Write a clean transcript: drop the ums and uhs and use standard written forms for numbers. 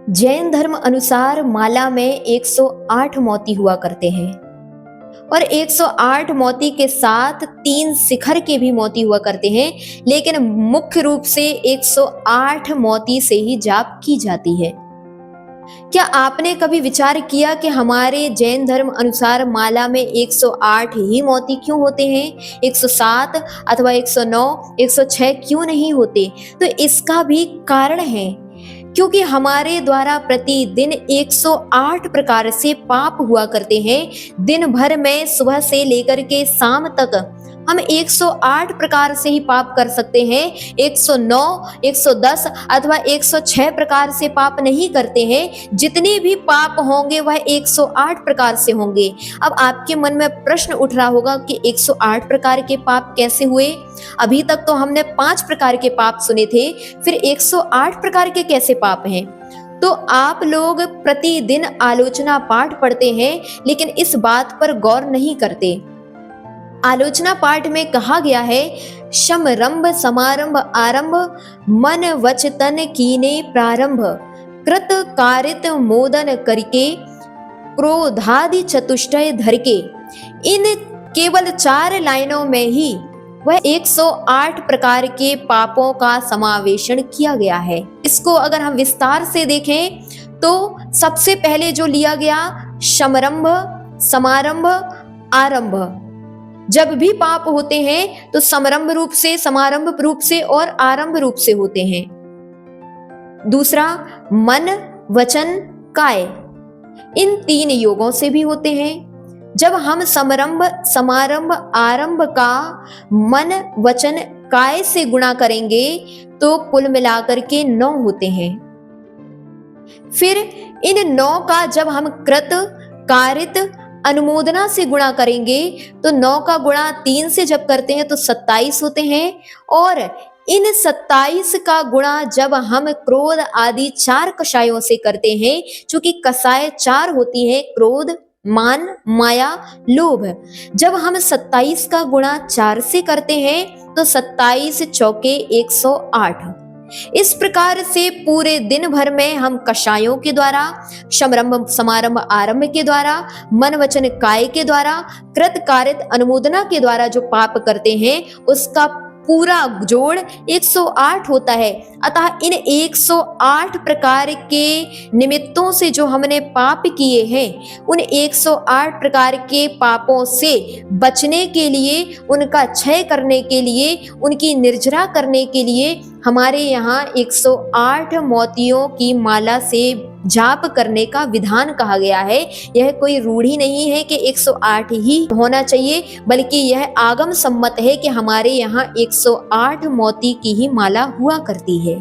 जैन धर्म अनुसार माला में 108 मोती हुआ करते हैं और 108 मोती के साथ 3 शिखर के भी मोती हुआ करते हैं, लेकिन मुख्य रूप से 108 मोती से ही जाप की जाती है। क्या आपने कभी विचार किया कि हमारे जैन धर्म अनुसार माला में 108 ही मोती क्यों होते हैं? 107 अथवा 109, 106 क्यों नहीं होते? तो इसका भी कारण है, क्योंकि हमारे द्वारा प्रतिदिन 108 प्रकार से पाप हुआ करते हैं। दिन भर में सुबह से लेकर के शाम तक हम 108 प्रकार से ही पाप कर सकते हैं। 109, 110 अथवा 106 प्रकार से पाप नहीं करते हैं। जितने भी पाप होंगे वह 108 प्रकार से होंगे। अब आपके मन में प्रश्न उठ रहा होगा कि 108 प्रकार के पाप कैसे हुए? अभी तक तो हमने 5 प्रकार के पाप सुने थे, फिर 108 प्रकार के कैसे पाप हैं? तो आप लोग प्रतिदिन आलोचना पाठ पढ़ते हैं, लेकिन इस बात पर गौर नहीं करते। आलोचना पाठ में कहा गया है, शमरंभ समारंभ आरंभ, मन वच तन कीने प्रारंभ, कृत कारित मोदन करके, क्रोधादि चतुष्टय धर के। इन केवल 4 लाइनों में ही वह 108 प्रकार के पापों का समावेशन किया गया है। इसको अगर हम विस्तार से देखें तो सबसे पहले जो लिया गया, शमरंभ समारंभ आरंभ। जब भी पाप होते हैं तो समरंभ रूप से, समारंभ रूप से और आरंभ रूप से होते हैं। दूसरा, मन वचन काय, इन 3 योगों से भी होते हैं। जब हम समरंभ समारंभ आरंभ का मन वचन काय से गुणा करेंगे तो कुल मिलाकर के 9 होते हैं। फिर इन 9 का जब हम कृत कारित अनुमोदना से गुणा करेंगे तो 9 का गुणा 3 से जब करते हैं तो 27 होते हैं, और इन 27 का गुणा जब हम क्रोध आदि 4 कषायों से करते हैं, चूंकि कषाय 4 होती हैं, क्रोध, मान, माया, लोभ। जब हम 27 का गुणा 4 से करते हैं तो 27 चौके 108। इस प्रकार से पूरे दिन भर में हम कषायों के द्वारा, शमरंभ समारंभ आरंभ के द्वारा, मन वचन काय के द्वारा, कृत कारित अनुमोदना के द्वारा जो पाप करते हैं उसका पूरा जोड़ 108 होता है। अतः इन 108 प्रकार के निमित्तों से जो हमने पाप किए हैं, उन 108 प्रकार के पापों से बचने के लिए, उनका क्षय करने के लिए, उनकी निर्जरा करने के लिए हमारे यहाँ 108 मोतियों की माला से जाप करने का विधान कहा गया है। यह कोई रूढ़ी नहीं है कि 108 ही होना चाहिए, बल्कि यह आगम सम्मत है कि हमारे यहाँ 108 मोती की ही माला हुआ करती है।